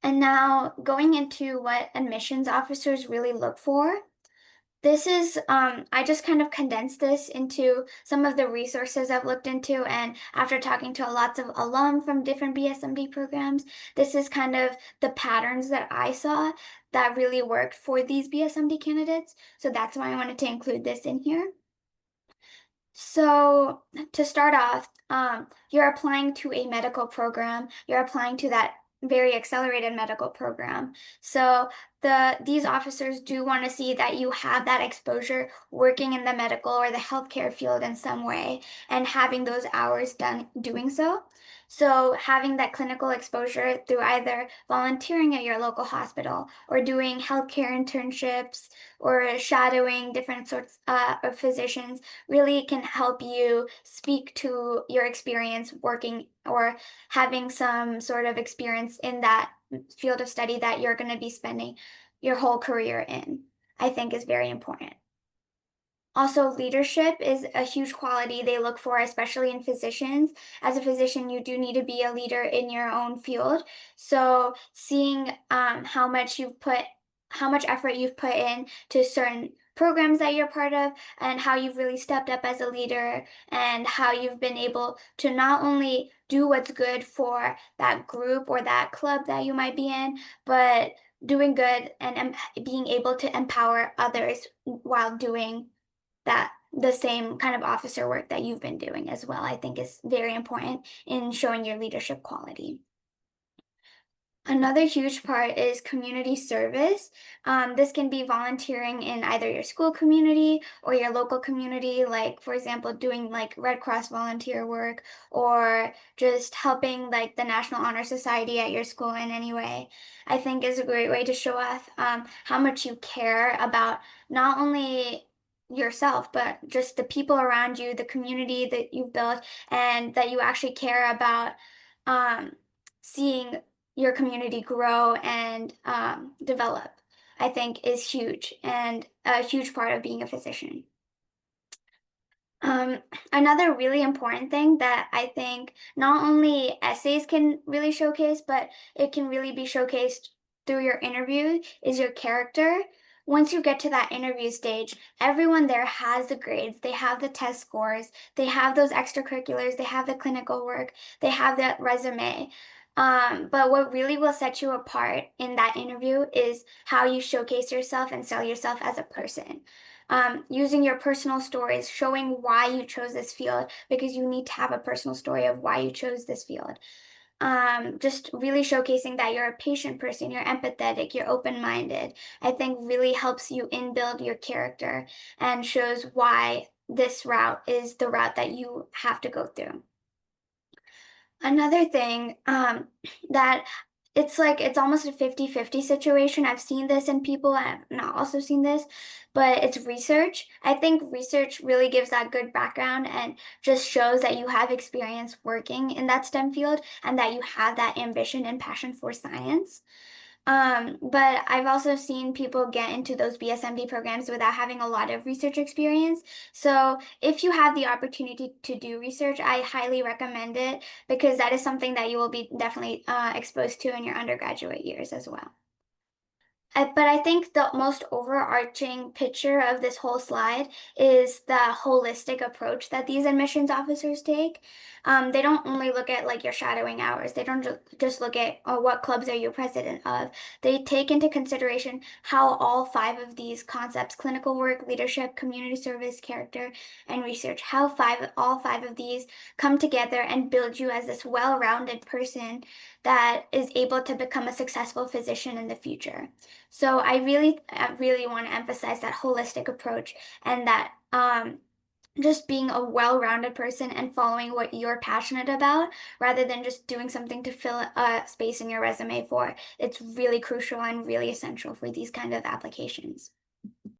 And now going into what admissions officers really look for. I just kind of condensed this into some of the resources I've looked into, and after talking to lots of alum from different BSMD programs, this is kind of the patterns that I saw that really worked for these BSMD candidates. So that's why I wanted to include this in here. So to start off, you're applying to a medical program. You're applying to that very accelerated medical program. So these officers do want to see that you have that exposure working in the medical or the healthcare field in some way and having those hours done doing so. So having that clinical exposure through either volunteering at your local hospital or doing healthcare internships or shadowing different sorts of physicians really can help you speak to your experience working or having some sort of experience in that field of study that you're going to be spending your whole career in, I think is very important. Also, leadership is a huge quality they look for, especially in physicians. As a physician, you do need to be a leader in your own field. So, seeing how much effort you've put in to certain programs that you're part of, and how you've really stepped up as a leader, and how you've been able to not only do what's good for that group or that club that you might be in, but doing good and being able to empower others while doing that the same kind of officer work that you've been doing as well, I think is very important in showing your leadership quality. Another huge part is community service. This can be volunteering in either your school community or your local community, like, for example, doing like Red Cross volunteer work or just helping like the National Honor Society at your school in any way. I think is a great way to show off how much you care about not only yourself, but just the people around you, the community that you've built, and that you actually care about um, seeing your community grow and develop, I think is huge and a huge part of being a physician. Um, Another really important thing that I think not only essays can really showcase, but it can really be showcased through your interview is your character. Once you get to that interview stage, everyone there has the grades, they have the test scores, they have those extracurriculars, they have the clinical work, they have that resume. But what really will set you apart in that interview is how you showcase yourself and sell yourself as a person, using your personal stories, showing why you chose this field, because you need to have a personal story of why you chose this field. Just really showcasing that you're a patient person, you're empathetic, you're open-minded, I think really helps you in build your character and shows why this route is the route that you have to go through. Another thing that it's almost a 50-50 situation. I've seen this in people, I've not also seen this, but it's research. I think research really gives that good background and just shows that you have experience working in that STEM field and that you have that ambition and passion for science. But I've also seen people get into those BSMD programs without having a lot of research experience. So if you have the opportunity to do research, I highly recommend it because that is something that you will be definitely exposed to in your undergraduate years as well. But I think the most overarching picture of this whole slide is the holistic approach that these admissions officers take. They don't only look at like your shadowing hours. They don't just look at what clubs are you president of. They take into consideration how all five of these concepts, clinical work, leadership, community service, character, and research, how all five of these come together and build you as this well-rounded person that is able to become a successful physician in the future. So I really want to emphasize that holistic approach and that just being a well-rounded person and following what you're passionate about rather than just doing something to fill a space in your resume for. It's really crucial and really essential for these kind of applications.